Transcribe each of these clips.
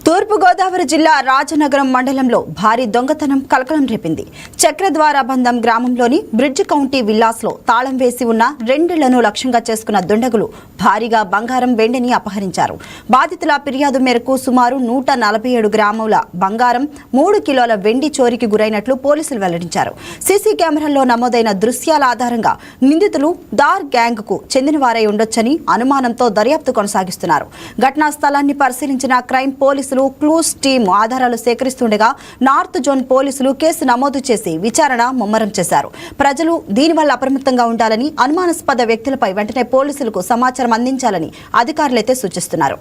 తూర్పు గోదావరి జిల్లా రాజనగరం మండలంలో భారీ దొంగతనం కలకలం రేపింది. చక్రద్వారబంధం గ్రామంలోని బ్రిడ్జ్ కౌంటీ విల్లాస్లో తాళం వేసి ఉన్న 2 ఇళ్లను లక్ష్యంగా చేసుకున్న దుండగులు భారీగా బంగారం వెండిని అపహరించారు. బాధితుల ఫిర్యాదు మేరకు సుమారు 147 గ్రాముల బంగారం 3 కిలోల వెండి చోరీకి గురైనట్లు పోలీసులు వెల్లడించారు. సీసీ కెమెరాల్లో నమోదైన దృశ్యాల ఆధారంగా నిందితులు దార్ గ్యాంగ్ కు చెందిన వారై ఉండొచ్చని అనుమానంతో దర్యాప్తు కొనసాగిస్తున్నారు. ఘటనా స్థలాన్ని పరిశీలించిన క్రైమ్ పోలీసులు క్లూస్ టీం ఆధారాలు సేకరిస్తుండగా నార్త్ జోన్ పోలీసులు కేసు నమోదు చేసి విచారణ ముమ్మరం చేశారు. ప్రజలు దీనివల్ల అప్రమత్తంగా ఉండాలని, అనుమానాస్పద వ్యక్తులపై వెంటనే పోలీసులకు సమాచారం అందించాలని అధికారులైతే సూచిస్తున్నారు.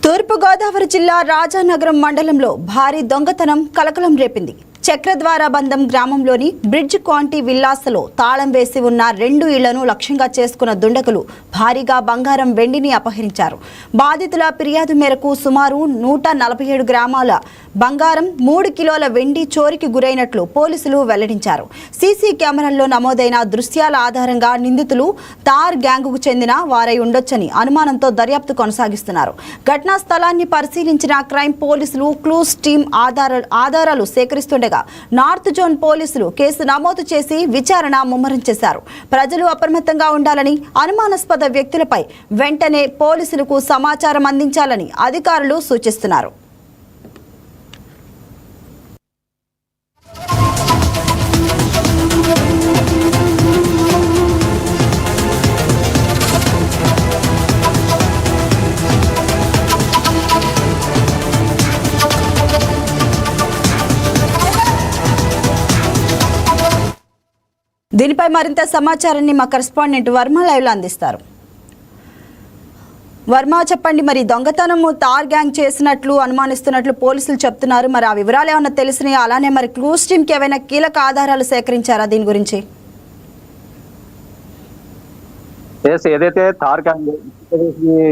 తూర్పు గోదావరి జిల్లా రాజానగరం మండలంలో భారీ దొంగతనం కలకలం రేపింది. చక్రద్వారబంధం గ్రామంలోని బ్రిడ్జ్ కౌంటీ విల్లాస్లో తాళం వేసి ఉన్న 2 ఇళ్లను లక్ష్యంగా చేసుకున్న దుండగులు భారీగా బంగారం వెండిని అపహరించారు. బాధితుల ఫిర్యాదు మేరకు సుమారు 147 గ్రాముల బంగారం 3 కిలోల వెండి చోరీకి గురైనట్లు పోలీసులు వెల్లడించారు. సీసీ కెమెరాల్లో నమోదైన దృశ్యాల ఆధారంగా నిందితులు తార్ గ్యాంగుకు చెందిన వారై ఉండొచ్చని అనుమానంతో దర్యాప్తు కొనసాగిస్తున్నారు. ఘటనా స్థలాన్ని పరిశీలించిన క్రైమ్ పోలీసులు క్లూస్ టీం ఆధారాలు సేకరిస్తుండగా నార్త్ జోన్ పోలీసులు కేసు నమోదు చేసి విచారణ ముమ్మరం చేశారు. ప్రజలు అప్రమత్తంగా ఉండాలని, అనుమానాస్పద వ్యక్తులపై వెంటనే పోలీసులకు సమాచారం అందించాలని అధికారులు సూచిస్తున్నారు. దీనిపై మరింత సమాచారాన్ని మా కరెస్పాండెంట్ వర్మ లైవ్ లో అందిస్తారు. వర్మ, చెప్పండి, మరి దొంగతనము తార్ గ్యాంగ్ చేసినట్లు అనుమానిస్తున్నట్లు పోలీసులు చెప్తున్నారు. మరి ఆ వివరాలు ఏమైనా తెలిసినాయి? అలానే మరి క్లూస్ టీమ్ కి ఏమైనా కీలక ఆధారాలు సేకరించారా దీని గురించి? ఏదైతే తార్ గ్యాంగ్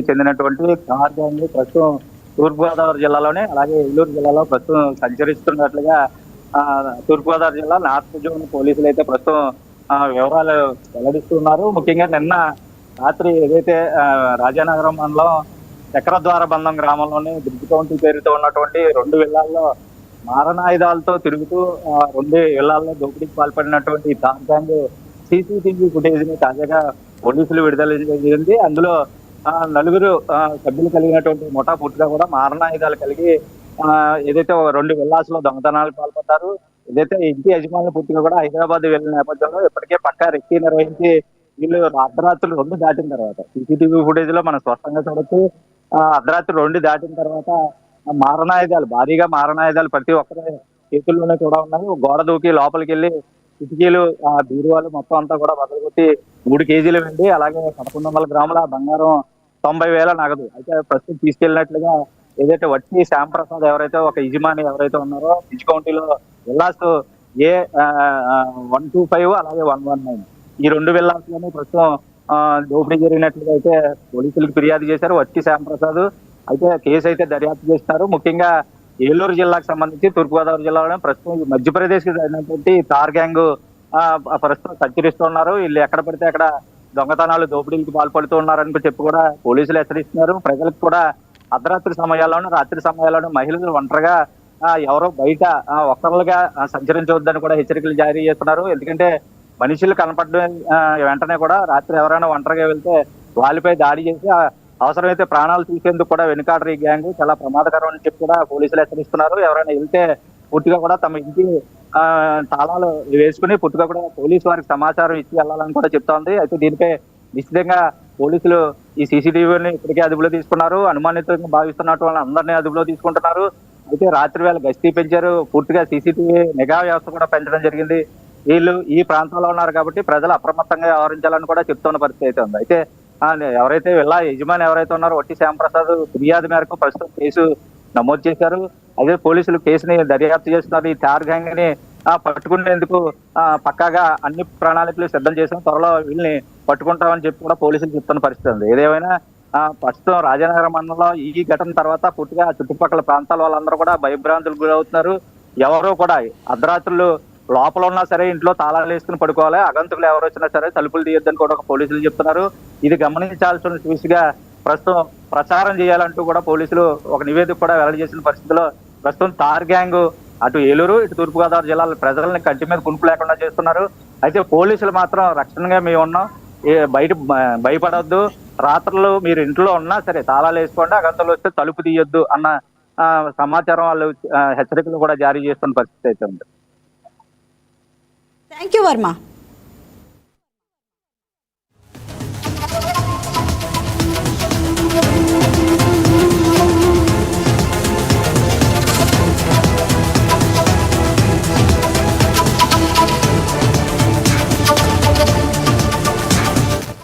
చెందినటువంటి తార్ గ్యాంగ్ ప్రస్తుతం తూర్పుగోదావరి జిల్లాలోనే అలాగే ఏలూరు జిల్లాలో ప్రస్తుతం సంచరిస్తున్నట్లుగా తూర్పుగోదావరి జిల్లా నార్త్ జోన్ పోలీసులు అయితే ప్రస్తుతం వివరాలు వెల్లడిస్తున్నారు. ముఖ్యంగా నిన్న రాత్రి ఏదైతే రాజానగరం మండలం చక్రద్వార బంధం గ్రామంలోని బ్రిడ్జ్ కౌంటీ పేరుతో ఉన్నటువంటి 2 విల్లాల్లో మారణాయుధాలతో తిరుగుతూ 2 విల్లాల్లో దోపిడీకి పాల్పడినటువంటి థార్ గ్యాంగ్ సీసీటీవీ ఫుటేజ్ ని తాజాగా పోలీసులు విడుదల జరిగింది. అందులో 4 సభ్యులు కలిగినటువంటి ముఠా పూర్తిగా కూడా మారణాయుధాలు కలిగి ఏదైతే 2 విల్లాస్ లో దొంగతనాలకు పాల్పడ్డారు. ఏదైతే ఇంటి యజమానులు పూర్తిగా కూడా హైదరాబాద్ వెళ్ళిన నేపథ్యంలో ఇప్పటికే పక్కా రెక్కీ నిర్వహించి వీళ్ళు అర్ధరాత్రులు 2 దాటిన తర్వాత సీసీటీవీ ఫుటేజ్ లో మనం స్పష్టంగా చూడొచ్చు. అర్ధరాత్రి 2 దాటిన తర్వాత మారణాయుధాలు భారీగా మారణాయుధాలు ప్రతి ఒక్కరి చేతుల్లోనే కూడా ఉన్నాయి. గోడ దూకి లోపలికి వెళ్ళి కిటికీలు బీరువాలు మొత్తం అంతా కూడా బదలుకొట్టి 3 కేజీలు వెండి అలాగే 1100 గ్రాముల బంగారం 90,000 నగదు అయితే ప్రస్తుతం తీసుకెళ్ళినట్లుగా ఏదైతే వట్టి శ్యాంప్రసాద్ ఎవరైతే ఒక యజమాని ఎవరైతే ఉన్నారో బ్రిడ్జ్ కౌంటీలో విల్లాస్ A125 అలాగే 119 ఈ 2 విల్లాస్ లోనే ప్రస్తుతం దోపిడీ జరిగినట్లుగా అయితే పోలీసులకు ఫిర్యాదు చేశారు వట్టి శ్యాంప్రసాద్. అయితే కేసు అయితే దర్యాప్తు చేస్తున్నారు. ముఖ్యంగా ఏలూరు జిల్లాకు సంబంధించి తూర్పుగోదావరి జిల్లాలోనే ప్రస్తుతం మధ్యప్రదేశ్ కి జరిగినటువంటి థార్ గ్యాంగ్ ప్రస్తుతం సంచరిస్తున్నారు. వీళ్ళు ఎక్కడ పడితే అక్కడ దొంగతనాలు దోపిడీలకు పాల్పడుతూ ఉన్నారని చెప్పి కూడా పోలీసులు హెచ్చరిస్తున్నారు. ప్రజలకు కూడా అర్ధరాత్రి సమయాల్లోనూ రాత్రి సమయాల్లోనూ మహిళలు ఒంటరిగా ఎవరో బయట ఒక్కరుగా సంచరించవద్దని కూడా హెచ్చరికలు జారీ చేస్తున్నారు. ఎందుకంటే మనుషులు కనపడడం వెంటనే కూడా రాత్రి ఎవరైనా ఒంటరిగా వెళ్తే వాళ్ళపై దాడి చేసి అవసరమైతే ప్రాణాలు తీసేందుకు కూడా వెనుకాడరు ఈ గ్యాంగ్. చాలా ప్రమాదకరం అని చెప్పి కూడా పోలీసులు హెచ్చరిస్తున్నారు. ఎవరైనా వెళ్తే పూర్తిగా కూడా తమ ఇంటి తాళాలు వేసుకుని పూర్తిగా కూడా పోలీసు వారికి సమాచారం ఇచ్చి వెళ్ళాలని కూడా చెప్తోంది. అయితే దీనిపై నిశ్చితంగా పోలీసులు ఈ సీసీటీవీని ఇప్పటికే అదుపులో తీసుకున్నారు. అనుమానితంగా భావిస్తున్నట్టు వాళ్ళని అందరినీ అదుపులో తీసుకుంటున్నారు. అయితే రాత్రి వేళ గస్తీ పెంచారు. పూర్తిగా సీసీటీవీ నిఘా వ్యవస్థ కూడా పెంచడం జరిగింది. వీళ్ళు ఈ ప్రాంతంలో ఉన్నారు కాబట్టి ప్రజలు అప్రమత్తంగా వ్యవహరించాలని కూడా చెప్తున్న పరిస్థితి అయితే ఉంది. అయితే ఎవరైతే విల్లా యజమాని ఎవరైతే ఉన్నారో వట్టి శ్యాంప్రసాద్ ఫిర్యాదు మేరకు ప్రస్తుతం కేసు నమోదు చేశారు. అదే పోలీసులు కేసుని దర్యాప్తు చేస్తున్నారు. ఈ థార్ గ్యాంగ్ ని పట్టుకునేందుకు పక్కాగా అన్ని ప్రణాళికలు సిద్ధం చేసాం, త్వరలో వీళ్ళని పట్టుకుంటామని చెప్పి కూడా పోలీసులు చెప్తున్న పరిస్థితి ఉంది. ఏదేమైనా ప్రస్తుతం రాజానగరం మండలంలో ఈ ఘటన తర్వాత పూర్తిగా చుట్టుపక్కల ప్రాంతాల వాళ్ళందరూ కూడా భయభ్రాంతులకు గురవుతున్నారు. ఎవరో కూడా అర్ధరాత్రులు లోపల ఉన్నా సరే ఇంట్లో తాళాలు వేసుకుని పడుకోవాలి, అగంతుకులు ఎవరు వచ్చినా సరే తలుపులు తీయొద్దని కూడా పోలీసులు చెప్తున్నారు. ఇది గమనించాల్సిన చూసిగా ప్రస్తుతం ప్రచారం చేయాలంటూ కూడా పోలీసులు ఒక నివేదిక కూడా వెల్లడి చేసిన పరిస్థితిలో ప్రస్తుతం థార్ గ్యాంగ్ అటు ఏలూరు ఇటు తూర్పుగోదావరి జిల్లాల ప్రజల్ని కంటి మీద కునుపు లేకుండా చేస్తున్నారు. అయితే పోలీసులు మాత్రం రక్షణగా మేము ఉన్నాం, బయట భయపడవద్దు, రాత్రులు మీరు ఇంట్లో ఉన్నా సరే తాళాలు వేసుకోండి, అగంతులు వస్తే తలుపు తీయొద్దు అన్న సమాచారం వాళ్ళు హెచ్చరికలు కూడా జారీ చేస్తున్న పరిస్థితి అయితే ఉంది. Thank you Varma.